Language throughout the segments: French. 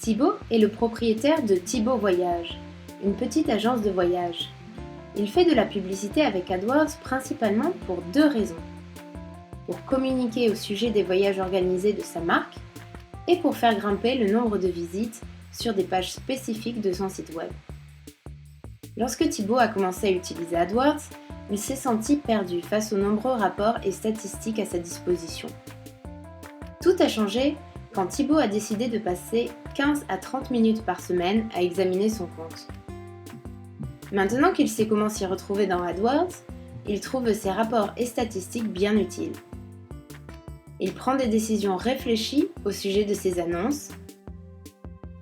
Thibaut est le propriétaire de Thibaut Voyage, une petite agence de voyage. Il fait de la publicité avec AdWords principalement pour deux raisons. Pour communiquer au sujet des voyages organisés de sa marque et pour faire grimper le nombre de visites sur des pages spécifiques de son site web. Lorsque Thibaut a commencé à utiliser AdWords, il s'est senti perdu face aux nombreux rapports et statistiques à sa disposition. Tout a changé quand Thibaut a décidé de passer 15 à 30 minutes par semaine à examiner son compte. Maintenant qu'il sait comment s'y retrouver dans AdWords, il trouve ces rapports et statistiques bien utiles. Il prend des décisions réfléchies au sujet de ses annonces.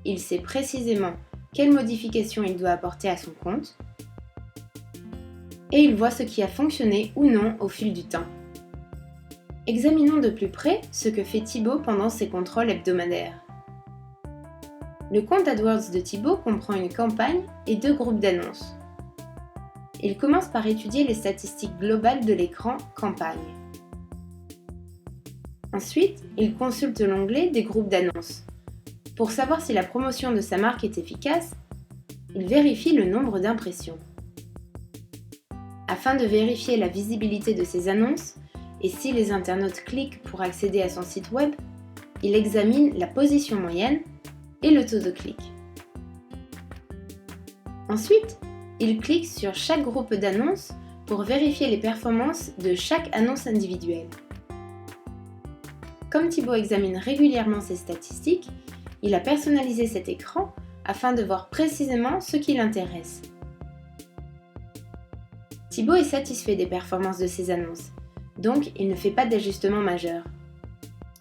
Il sait précisément quelles modifications il doit apporter à son compte. Et il voit ce qui a fonctionné ou non au fil du temps. Examinons de plus près ce que fait Thibaut pendant ses contrôles hebdomadaires. Le compte AdWords de Thibaut comprend une campagne et deux groupes d'annonces. Il commence par étudier les statistiques globales de l'écran campagne. Ensuite, il consulte l'onglet des groupes d'annonces. Pour savoir si la promotion de sa marque est efficace, il vérifie le nombre d'impressions. Afin de vérifier la visibilité de ses annonces et si les internautes cliquent pour accéder à son site web, il examine la position moyenne et le taux de clic. Ensuite, il clique sur chaque groupe d'annonces pour vérifier les performances de chaque annonce individuelle. Comme Thibaut examine régulièrement ses statistiques, il a personnalisé cet écran afin de voir précisément ce qui l'intéresse. Thibaut est satisfait des performances de ses annonces, donc il ne fait pas d'ajustement majeur.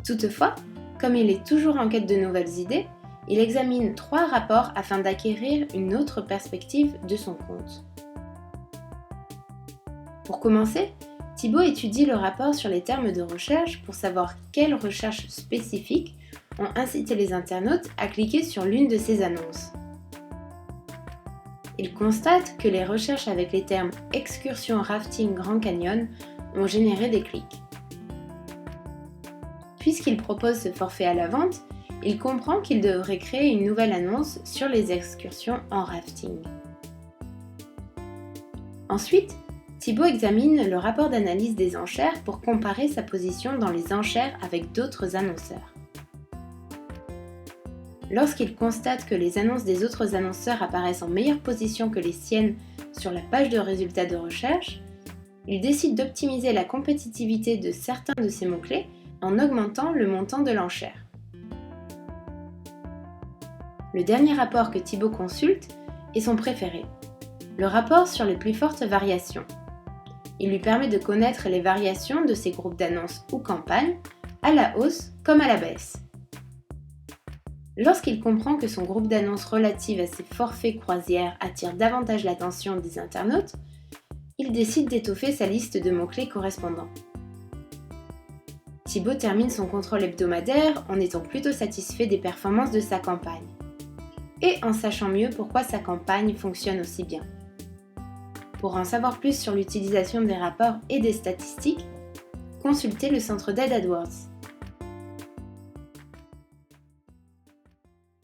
Toutefois, comme il est toujours en quête de nouvelles idées, il examine 3 rapports afin d'acquérir une autre perspective de son compte. Pour commencer, Thibaut étudie le rapport sur les termes de recherche pour savoir quelles recherches spécifiques ont incité les internautes à cliquer sur l'une de ses annonces. Il constate que les recherches avec les termes excursion rafting Grand Canyon ont généré des clics. Puisqu'il propose ce forfait à la vente, il comprend qu'il devrait créer une nouvelle annonce sur les excursions en rafting. Ensuite, Thibaut examine le rapport d'analyse des enchères pour comparer sa position dans les enchères avec d'autres annonceurs. Lorsqu'il constate que les annonces des autres annonceurs apparaissent en meilleure position que les siennes sur la page de résultats de recherche, il décide d'optimiser la compétitivité de certains de ses mots-clés en augmentant le montant de l'enchère. Le dernier rapport que Thibaut consulte est son préféré, le rapport sur les plus fortes variations. Il lui permet de connaître les variations de ses groupes d'annonces ou campagnes, à la hausse comme à la baisse. Lorsqu'il comprend que son groupe d'annonces relative à ses forfaits croisières attire davantage l'attention des internautes, il décide d'étoffer sa liste de mots-clés correspondants. Thibaut termine son contrôle hebdomadaire en étant plutôt satisfait des performances de sa campagne et en sachant mieux pourquoi sa campagne fonctionne aussi bien. Pour en savoir plus sur l'utilisation des rapports et des statistiques, consultez le centre d'aide AdWords.